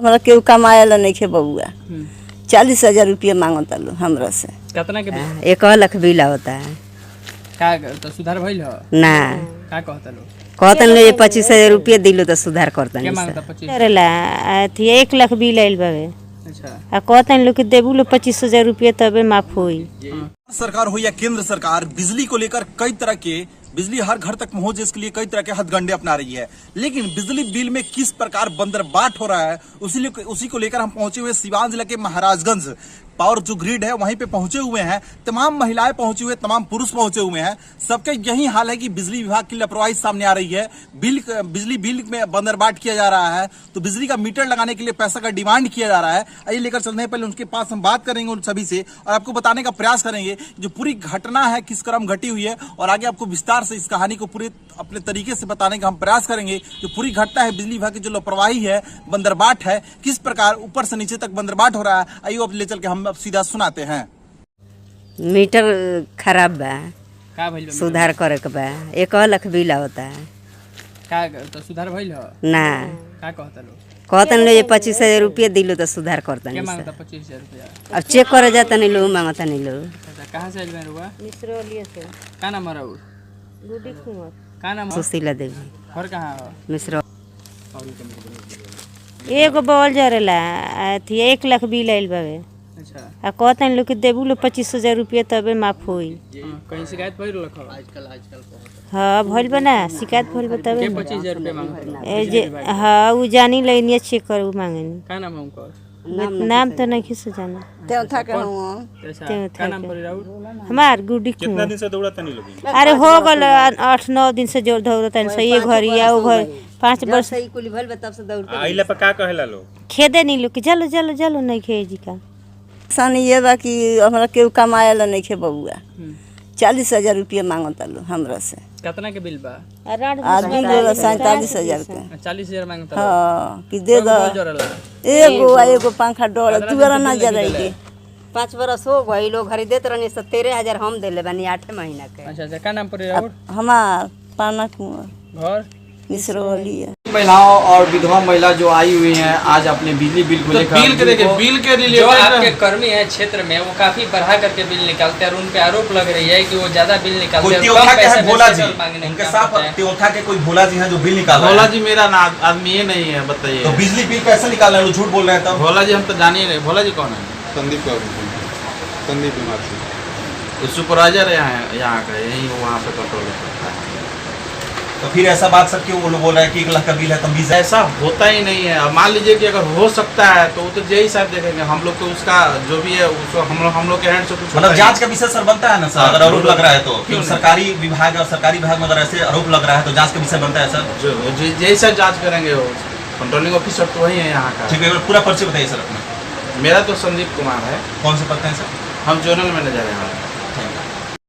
हमारा केहू कमाएला नहीं खे बउआ। 40,000 रुपया मांगता लो हमरा से। कितना के बिल? 1 लाख बिल होता है। का तो सुधार भइल ह ना का कहता लो? कहतन ले 25,000 रुपया दिलो तो सुधार करतन। के मांगता 25? करेला अथी 1 लाख बिल आइल बावे। अच्छा आ कहतन लोग के देबू लो 25,000 रुपया तबे माफ होई। सरकार हो या केंद्र सरकार, बिजली को लेकर कई तरह के बिजली हर घर तक पहुंचे इसके लिए कई तरह के हथकंडे अपना रही है, लेकिन बिजली बिल में किस प्रकार बंदरबाट हो रहा है उसी को लेकर हम पहुंचे हुए सिवान जिले के महाराजगंज पावर जो ग्रिड है वहीं पे पहुंचे हुए हैं। तमाम महिलाएं पहुंचे हुए, तमाम पुरुष पहुंचे हुए हैं। सबके यही हाल है कि बिजली विभाग की लापरवाही सामने आ रही है। बिजली बिल में बंदरबाट किया जा रहा है, तो बिजली का मीटर लगाने के लिए पैसा का डिमांड किया जा रहा है। आइए लेकर चलने से पहले उनके पास हम बात करेंगे उन सभी से और आपको बताने का प्रयास करेंगे जो पूरी घटना है किस क्रम घटी हुई है, और आगे आपको विस्तार से इस कहानी को पूरे अपने तरीके से बताने का हम प्रयास करेंगे। जो पूरी घटना है बिजली विभाग की जो लापरवाही है, बंदरबाट है, किस प्रकार ऊपर से नीचे तक बंदरबाट हो रहा है, आइए अब ले चल के हम अब सीधा सुनाते हैं। मीटर खराब बा, का भइल बा? सुधार करे के बा। 1 लाख बिल होता है। का तो सुधार भइल ह ना का कहता लो? कहतन ले 25,000 रुपया दिलो तो सुधार के करतन। मांगता 25,000 रुपया? अब चेक करे जाता नहीं लो मांगता नहीं लो। अच्छा कहां से आइल बा रुआ? मिश्रौलिया से का नाम है राउर? गुडी कुमार। का नाम है? सुशीला देवी घर कहां है? मिश्र। एगो बॉल जरेला अथी 1 लाख बिल आइल बावे। अच्छा आ कहतन लोग के देबू लो 25,000 रुपया तबे माफ होई। कहीं शिकायत भइल रखो? आजकल हाँ भइल बा ना, शिकायत भइल बा तबे के ना। 25,000 रुपया मांगता? ए जे हाँ उ जानी लेनिया चेक करू मांगनी। का नाम है उनका? नाम तो नहीं किसी जाना। तेवथा के हूँ अच्छा क्यों का नाम पर राउर? हमार गुडी कुमार। दिन से दौड़ता नहीं लोग? अरे हो गल 8-9 दिन से जोर धरतन से ये घर या वो घर 5 वर्ष सही कुल भल बा तब से दौड़ आइला पर का कहेला लोग? खेदे नहीं लोग कि चलो चलो चलो नहीं खे जी का। सन ये बा कि हमारा केहू कमाएला नहीं खे बउआ। 40,000 रुपया मांगता लो हमरा से। कितना के बिल बा? आदमी जो 47,000 के। 40,000 मांगता? हाँ कि दे दो जोरला एगो पंखा डोल तुअरा ना जराई 5 बरस हो गई लोग खरीद देत रहनी 13,000 हम देले बानी 8 महीना के। अच्छा अच्छा का नाम पर राउर? हमार पाना कुआं घर मिश्रौलिया। महिलाओं और विधवा महिला जो आई हुई हैं आज अपने बिजली बिल को लेकर बिल के देखिए बिल के लिए जो आपके कर्मी है क्षेत्र में वो काफी बढ़ा करके बिल निकालते हैं और उन पे आरोप लग रही है कि वो ज्यादा बिल निकालते हैं, कम पैसे भोला जी, मांगने उनके का साथ होता है। त्योथा के कोई भोला जी हैं जो बिल निकाल रहे भोला हैं। जी मेरा आदमी ये नहीं है, बताइए। तो बिजली बिल कैसे निकाल रहे हैं? झूठ बोल रहे हैं। तब भोला जी हम तो जानिए नहीं। भोला जी कौन है? संदीप कुमार सिंह सुपरवाइजर यहाँ का, यही वहाँ पे कंट्रोल करता है। तो फिर ऐसा बात सर क्यों वो लोग बोल रहे हैं कि 1 लाख का बिल है तब भी ऐसा होता ही नहीं है। अब मान लीजिए कि अगर हो सकता है तो वो तो जय साहब देखेंगे, हम लोग तो उसका जो भी है उसको हम लोग के हैंड से कुछ मतलब जांच का विषय सर बनता है ना सर। अगर आरोप लग रहा है तो क्यों सरकारी विभाग और सरकारी विभाग में अगर ऐसे आरोप लग रहा है तो जांच का विषय बनता है सर। जय साहब जाँच करेंगे। वो कंट्रोलिंग ऑफिसर तो वही है यहाँ का। ठीक है, पूरा परिचय बताइए सर अपना। मेरा तो संदीप कुमार है। कौन से पद हैं सर? हम जोनल मैनेजर हैं।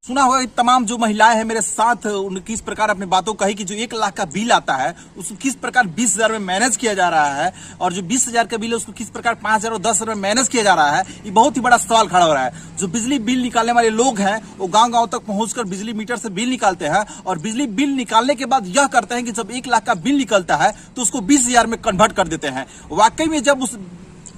सुना होगा कि तमाम जो महिलाएं हैं मेरे साथ उन किस प्रकार अपनी बातों कही कि जो 1 लाख का बिल आता है उसको किस प्रकार 20,000 में मैनेज किया जा रहा है, और जो 20,000 का बिल है उसको किस प्रकार 5,000 और 10,000 में मैनेज किया जा रहा है। ये बहुत ही बड़ा सवाल खड़ा हो रहा है। जो बिजली बिल निकालने वाले लोग हैं वो गांव-गांव तक पहुंचकर बिजली मीटर से बिल निकालते हैं, और बिजली बिल निकालने के बाद यह करते हैं कि जब 1 लाख का बिल निकलता है तो उसको 20,000 में कन्वर्ट कर देते हैं। वाकई में जब उस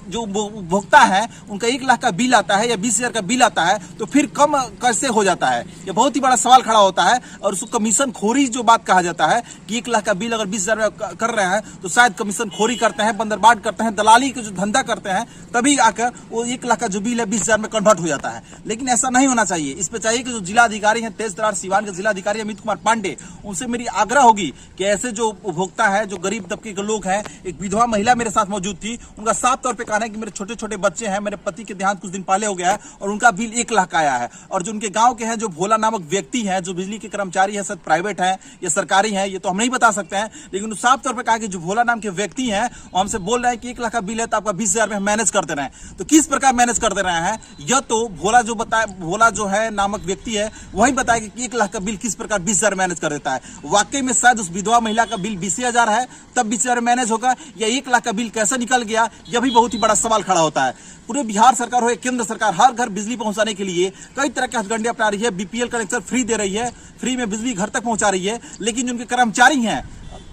जो उपभोक्ता है उनका 1 लाख का बिल आता है या 20,000 का बिल आता है तो फिर कम कैसे हो जाता है? ये बहुत ही बड़ा सवाल खड़ा होता है। और उसको कमीशन खोरी जो बात कहा जाता है कि 1 लाख का बिल अगर 20,000 में कर रहे हैं तो शायद कमीशन खोरी करते हैं, बंदरबाट करते हैं, दलाली का जो धंधा करते हैं, तभी आकर वो 1 लाख का जो बिल है 20,000 में कन्वर्ट हो जाता है। लेकिन ऐसा नहीं होना चाहिए। इस पे चाहिए कि जो जिलाधिकारी हैं तेज तरार सिवान के जिलाधिकारी अमित कुमार पांडे, उनसे मेरी आग्रह होगी कि ऐसे जो उपभोक्ता है, जो गरीब तबके के लोग हैं, एक विधवा महिला मेरे साथ मौजूद थी, उनका साफ तौर पर कहना है कि मेरे छोटे छोटे बच्चे हैं, मेरे पति के देहांत कुछ दिन पहले हो गया है और उनका बिल 1 लाख का आया है। और जो उनके गांव के हैं जो भोला नामक व्यक्ति हैं, जो बिजली के कर्मचारी है, शायद प्राइवेट है या सरकारी है, ये तो हम नहीं बता सकते हैं, लेकिन साफ तौर पर कहा कि जो भोला नाम के व्यक्ति हैं हमसे बोल रहे हैं कि 1 लाख का बिल है तो आपका 20,000 में मैनेज कर दे रहे हैं। तो किस प्रकार मैनेज कर दे रहे हैं यह तो भोला जो है नामक व्यक्ति है वही बताया कि 1 लाख का बिल किस प्रकार 20,000 मैनेज कर देता है। वाकई में शायद उस विधवा महिला का बिल 20,000 है तब 20,000 मैनेज होगा, या 1 लाख का बिल कैसे निकल गया, यह भी बहुत ही बड़ा सवाल खड़ा होता है। पूरे बिहार सरकार हो या केंद्र सरकार हर घर बिजली पहुंचाने के लिए कई तरह के हथकंडे अपना रही है। बीपीएल कनेक्शन फ्री दे रही है, फ्री में बिजली घर तक पहुंचा रही है, लेकिन जो उनके कर्मचारी हैं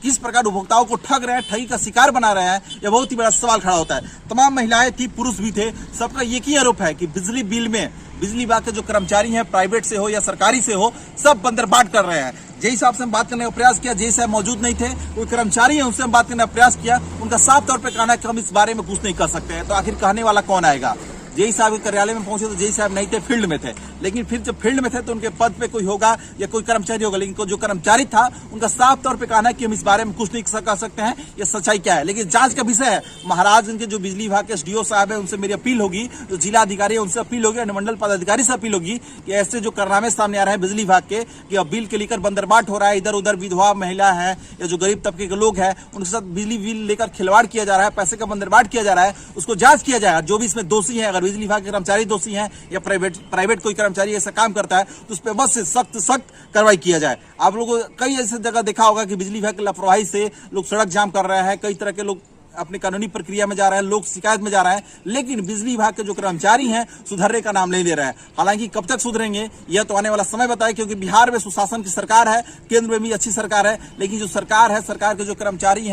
किस प्रकार उपभोक्ताओं को ठग रहे हैं, ठगी का शिकार बना रहे हैं, यह बहुत ही बड़ा सवाल खड़ा होता है। तमाम महिलाएं थी, पुरुष भी थे, सबका एक ही आरोप है कि बिजली बिल में बिजली विभाग के जो कर्मचारी हैं, प्राइवेट से हो या सरकारी से हो, सब बंदरबाट कर रहे हैं। जय साहब से हम बात करने का प्रयास किया, जय साहब मौजूद नहीं थे, कोई कर्मचारी है उनसे हम बात करने का प्रयास किया, उनका साफ तौर पर कहना है कि हम इस बारे में कुछ नहीं कर सकते हैं। तो आखिर कहने वाला कौन आएगा? जेई साहब के कार्यालय में पहुंचे तो जेई साहब नहीं थे, फील्ड में थे, लेकिन फिर जब फील्ड में थे तो उनके पद पे कोई होगा या कोई कर्मचारी होगा, लेकिन जो कर्मचारी था उनका साफ तौर पे कहना है कि हम इस बारे में कुछ नहीं कर सकते हैं, ये सच्चाई क्या है। लेकिन जांच का विषय है। महाराज उनके जो बिजली विभाग के एसडीओ साहब है उनसे मेरी अपील होगी, जो जिला अधिकारी है उनसे अपील होगी, अनुमंडल पदाधिकारी से अपील होगी कि ऐसे जो कारनामे सामने आ रहे हैं बिजली विभाग के कि अब बिल के लेकर बंदरबाट हो रहा है, इधर उधर विधवा महिला है या जो गरीब तबके के लोग हैं उनके साथ बिजली बिल लेकर खिलवाड़ किया जा रहा है, पैसे का बंदरबाट किया जा रहा है, उसको जांच किया जाए। जो भी इसमें दोषी है, अगर बिजली विभाग के कर्मचारी दोषी हैं या प्राइवेट कोई कर्मचारी ऐसा काम करता है तो उस पर बस से सख्त कार्रवाई किया जाए। आप लोगों को कई ऐसी जगह देखा होगा कि बिजली विभाग की लापरवाही से लोग सड़क जाम कर रहे हैं, कई तरह के लोग अपनी कानूनी प्रक्रिया में जा रहे हैं, लोग शिकायत में जा रहे हैं, लेकिन बिजली विभाग के जो कर्मचारी हैं सुधरने का नाम नहीं ले रहे हैं। हालांकि कब तक सुधरेंगे यह तो आने वाला समय बताए, क्योंकि बिहार में सुशासन की सरकार है, केंद्र में भी अच्छी सरकार है, लेकिन जो सरकार है, सरकार के जो कर्मचारी हैं